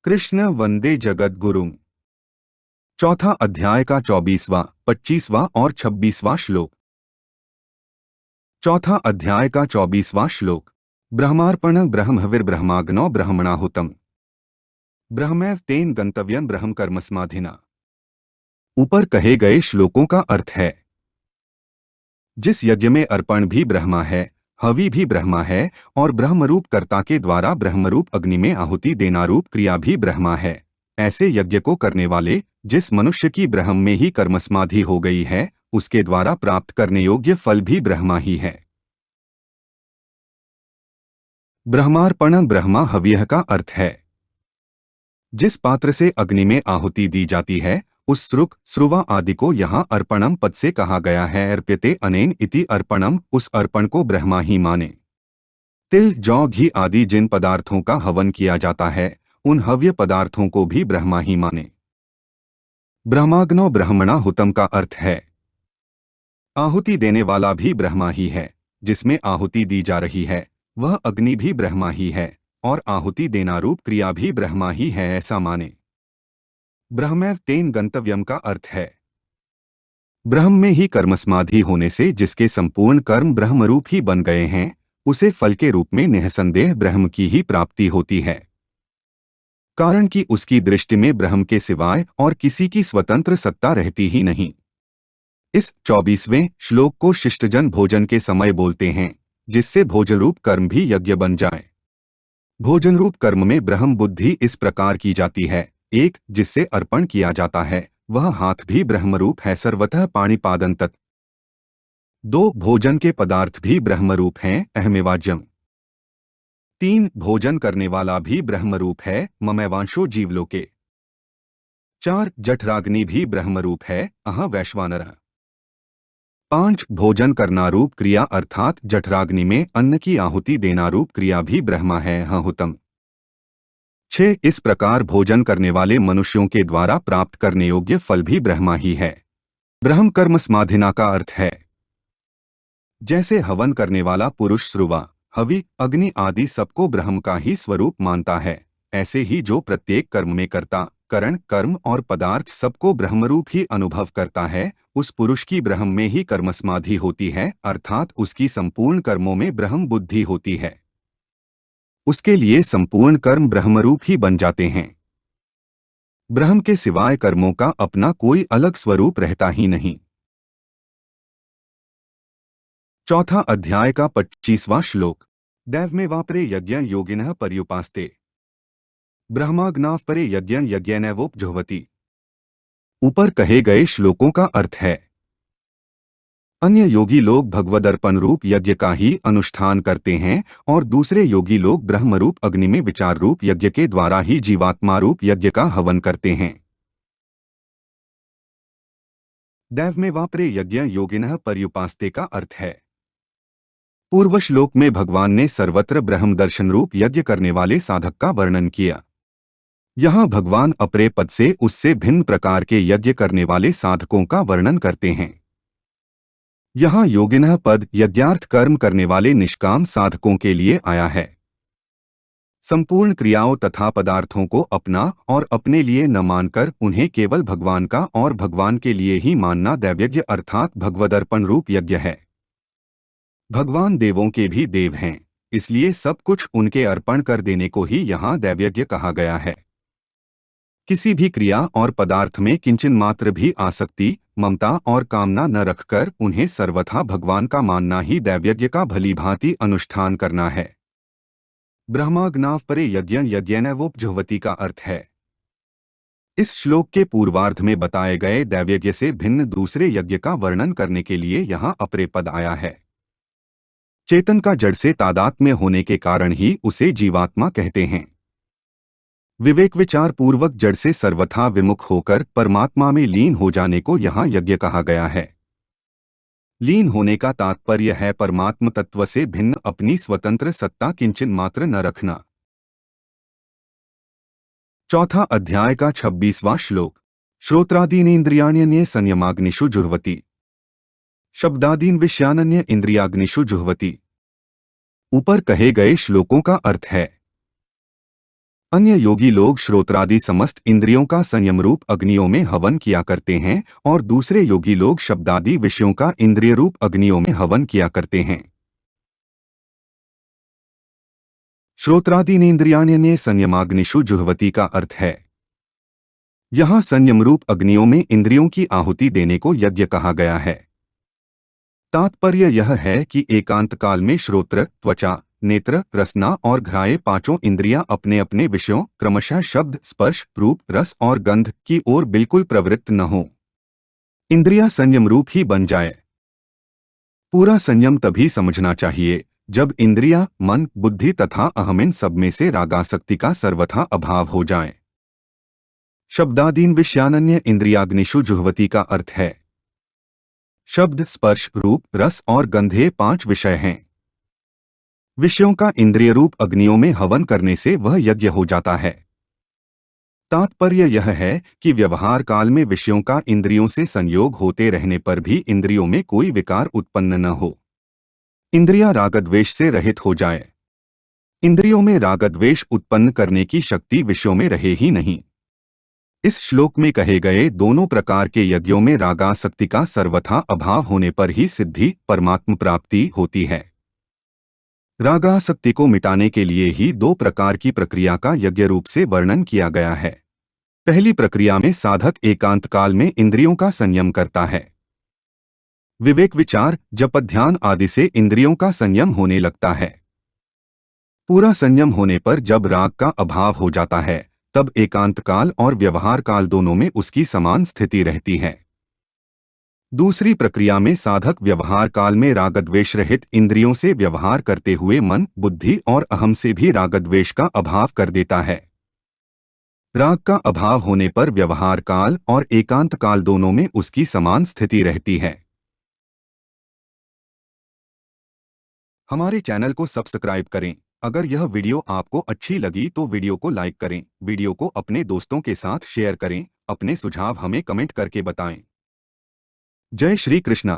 कृष्ण वंदे जगत गुरुम। चौथा अध्याय का 24वां, 25वां और 26वां श्लोक। चौथा अध्याय का 24वां श्लोक। ब्रह्मार्पण ब्रह्मविर्ब्रह्माग्नो ब्रह्मणाहुतम ब्रह्मैव तेन गंतव्यं ब्रह्म कर्मसमाधिना। ऊपर कहे गए श्लोकों का अर्थ है, जिस यज्ञ में अर्पण भी ब्रह्मा है, हवि भी ब्रह्मा है और ब्रह्मरूप कर्ता के द्वारा ब्रह्मरूप अग्नि में आहुति देना रूप क्रिया भी ब्रह्मा है, ऐसे यज्ञ को करने वाले जिस मनुष्य की ब्रह्म में ही कर्मसमाधि हो गई है, उसके द्वारा प्राप्त करने योग्य फल भी ब्रह्मा ही है। ब्रह्मार्पण ब्रह्मा हव्यः का अर्थ है, जिस पात्र से अग्नि में आहुति दी जाती है, उस श्रुक श्रुवा आदि को यहाँ अर्पणम पद से कहा गया है। अर्प्यते अनेन इति अर्पणम, उस अर्पण को ब्रह्मा ही माने। तिल जौ घी आदि जिन पदार्थों का हवन किया जाता है, उन हव्य पदार्थों को भी ब्रह्मा ही माने। ब्रह्माग्नो ब्रह्मणा हुतम का अर्थ है, आहुति देने वाला भी ब्रह्मा ही है, जिसमें आहुति दी जा रही है वह अग्नि भी ब्रह्मा ही है और आहुति देना रूप क्रिया भी ब्रह्मा ही है, ऐसा माने। ब्रह्मैव तेन गंतव्यम का अर्थ है, ब्रह्म में ही कर्मसमाधि होने से जिसके संपूर्ण कर्म ब्रह्मरूप ही बन गए हैं, उसे फल के रूप में निःसंदेह ब्रह्म की ही प्राप्ति होती है, कारण कि उसकी दृष्टि में ब्रह्म के सिवाय और किसी की स्वतंत्र सत्ता रहती ही नहीं। इस 24वें श्लोक को शिष्टजन भोजन के समय बोलते हैं, जिससे भोजनरूप कर्म भी यज्ञ बन जाए। भोजनरूप कर्म में ब्रह्म बुद्धि इस प्रकार की जाती है, एक जिससे अर्पण किया जाता है वह हाथ भी ब्रह्मरूप है, सर्वतः पाणिपादं तत्। दो भोजन के पदार्थ भी ब्रह्मरूप हैं, अहमेवाज्यम। तीन भोजन करने वाला भी ब्रह्मरूप है, ममैवांशो जीवलोके। चार जठराग्नि भी ब्रह्मरूप है, अह वैश्वानरः। पांच भोजन करना रूप क्रिया अर्थात जठराग्नि में अन्न की आहुति देना रूप क्रिया भी ब्रह्मा है, हुतम। 6 इस प्रकार भोजन करने वाले मनुष्यों के द्वारा प्राप्त करने योग्य फल भी ब्रह्मा ही है। ब्रह्म कर्म समाधिना का अर्थ है, जैसे हवन करने वाला पुरुष श्रुवा हवि अग्नि आदि सबको ब्रह्म का ही स्वरूप मानता है, ऐसे ही जो प्रत्येक कर्म में कर्ता करण कर्म और पदार्थ सबको ब्रह्मरूप ही अनुभव करता है, उस पुरुष की ब्रह्म में ही कर्मसमाधि होती है, अर्थात उसकी संपूर्ण कर्मों में ब्रह्म बुद्धि होती है। उसके लिए संपूर्ण कर्म ब्रह्मरूप ही बन जाते हैं। ब्रह्म के सिवाय कर्मों का अपना कोई अलग स्वरूप रहता ही नहीं। चौथा अध्याय का 25वां श्लोक। दैव में वापरे यज्ञ योगिनः पर्युपास्ते ब्रह्माग्नाव परे यज्ञ यज्ञैनैवोपजुह्वति। ऊपर कहे गए श्लोकों का अर्थ है, अन्य योगी लोग भगवदर्पण रूप यज्ञ का ही अनुष्ठान करते हैं और दूसरे योगी लोग ब्रह्मरूप अग्नि में विचार रूप यज्ञ के द्वारा ही जीवात्मा रूप यज्ञ का हवन करते हैं। दैव में वापरे यज्ञ योगिनः पर्युपास्ते का अर्थ है, पूर्व श्लोक में भगवान ने सर्वत्र ब्रह्म दर्शन रूप यज्ञ करने वाले साधक का वर्णन किया। यहाँ भगवान अपरे पद से उससे भिन्न प्रकार के यज्ञ करने वाले साधकों का वर्णन करते हैं। यहाँ योगिनः पद यज्ञार्थ कर्म करने वाले निष्काम साधकों के लिए आया है। संपूर्ण क्रियाओं तथा पदार्थों को अपना और अपने लिए न मानकर उन्हें केवल भगवान का और भगवान के लिए ही मानना दैवयज्ञ अर्थात भगवदर्पण रूप यज्ञ है। भगवान देवों के भी देव हैं, इसलिए सब कुछ उनके अर्पण कर देने को ही यहाँ दैवयज्ञ कहा गया है। किसी भी क्रिया और पदार्थ में किंचन मात्र भी आसक्ति ममता और कामना न रखकर उन्हें सर्वथा भगवान का मानना ही दैवयज्ञ का भलीभांति अनुष्ठान करना है। ब्रह्माग्नाव परे यज्ञ यज्ञैनैवोपजुह्वति का अर्थ है, इस श्लोक के पूर्वार्ध में बताए गए दैवयज्ञ से भिन्न दूसरे यज्ञ का वर्णन करने के लिए यहाँ अपरे पद आया है। चेतन का जड़ से तादात्म्य होने के कारण ही उसे जीवात्मा कहते हैं। विवेक विचार पूर्वक जड़ से सर्वथा विमुख होकर परमात्मा में लीन हो जाने को यहाँ यज्ञ कहा गया है। लीन होने का तात्पर्य है परमात्म तत्व से भिन्न अपनी स्वतंत्र सत्ता किंचन मात्र न रखना। चौथा अध्याय का 26वां श्लोक। श्रोत्रादीनेन्द्रियाण्यन्ये संयमाग्निषु जुह्वति शब्दादीन विषयानन्य इंद्रियाग्निषु जुह्वति। ऊपर कहे गए श्लोकों का अर्थ है, अन्य योगी लोग श्रोत्रादि समस्त इंद्रियों का संयम रूप अग्नियों में हवन किया करते हैं और दूसरे योगी लोग शब्दादि विषयों का इंद्रिय रूप अग्नियों में हवन किया करते हैं। श्रोत्रादीनेन्द्रियाण्यन्ये संयमाग्निषु जुह्वति का अर्थ है। यहाँ संयम रूप अग्नियों में इंद्रियों की आहुति देने को यज्ञ कहा गया है। तात्पर्य यह है कि एकांत काल में श्रोत्र, त्वचा, नेत्र, रसना और घ्राण पांचों इंद्रियां अपने अपने विषयों क्रमशः शब्द, स्पर्श, रूप, रस और गंध की ओर बिल्कुल प्रवृत्त न हो। इंद्रियां संयम रूप ही बन जाए। पूरा संयम तभी समझना चाहिए जब इंद्रियां, मन, बुद्धि तथा अहम इन सब में से रागासक्ति का सर्वथा अभाव हो जाए। शब्दादीन विषयानन्य इंद्रियाग्निषु जुह्वति का अर्थ है शब्द, स्पर्श, रूप, रस और गंधे 5 विषय हैं। विषयों का इंद्रिय रूप अग्नियों में हवन करने से वह यज्ञ हो जाता है। तात्पर्य यह है कि व्यवहार काल में विषयों का इंद्रियों से संयोग होते रहने पर भी इंद्रियों में कोई विकार उत्पन्न न हो। इंद्रियां रागद्वेष से रहित हो जाए। इंद्रियों में रागद्वेष उत्पन्न करने की शक्ति विषयों में रहे ही नहीं। इस श्लोक में कहे गए दोनों प्रकार के यज्ञों में रागासक्ति का सर्वथा अभाव होने पर ही सिद्धि, परमात्म प्राप्ति होती है। रागासक्ति को मिटाने के लिए ही 2 प्रकार की प्रक्रिया का यज्ञ रूप से वर्णन किया गया है। पहली प्रक्रिया में साधक एकांत काल में इंद्रियों का संयम करता है। विवेक, विचार, जप, ध्यान आदि से इंद्रियों का संयम होने लगता है। पूरा संयम होने पर जब राग का अभाव हो जाता है तब एकांत काल और व्यवहार काल दोनों में उसकी समान स्थिति रहती है। दूसरी प्रक्रिया में साधक व्यवहार काल में रागद्वेष रहित इंद्रियों से व्यवहार करते हुए मन, बुद्धि और अहम से भी रागद्वेष का अभाव कर देता है। राग का अभाव होने पर व्यवहार काल और एकांत काल दोनों में उसकी समान स्थिति रहती है। हमारे चैनल को सब्सक्राइब करें। अगर यह वीडियो आपको अच्छी लगी तो वीडियो को लाइक करें, वीडियो को अपने दोस्तों के साथ शेयर करें, अपने सुझाव हमें कमेंट करके बताएं। जय श्री कृष्णा।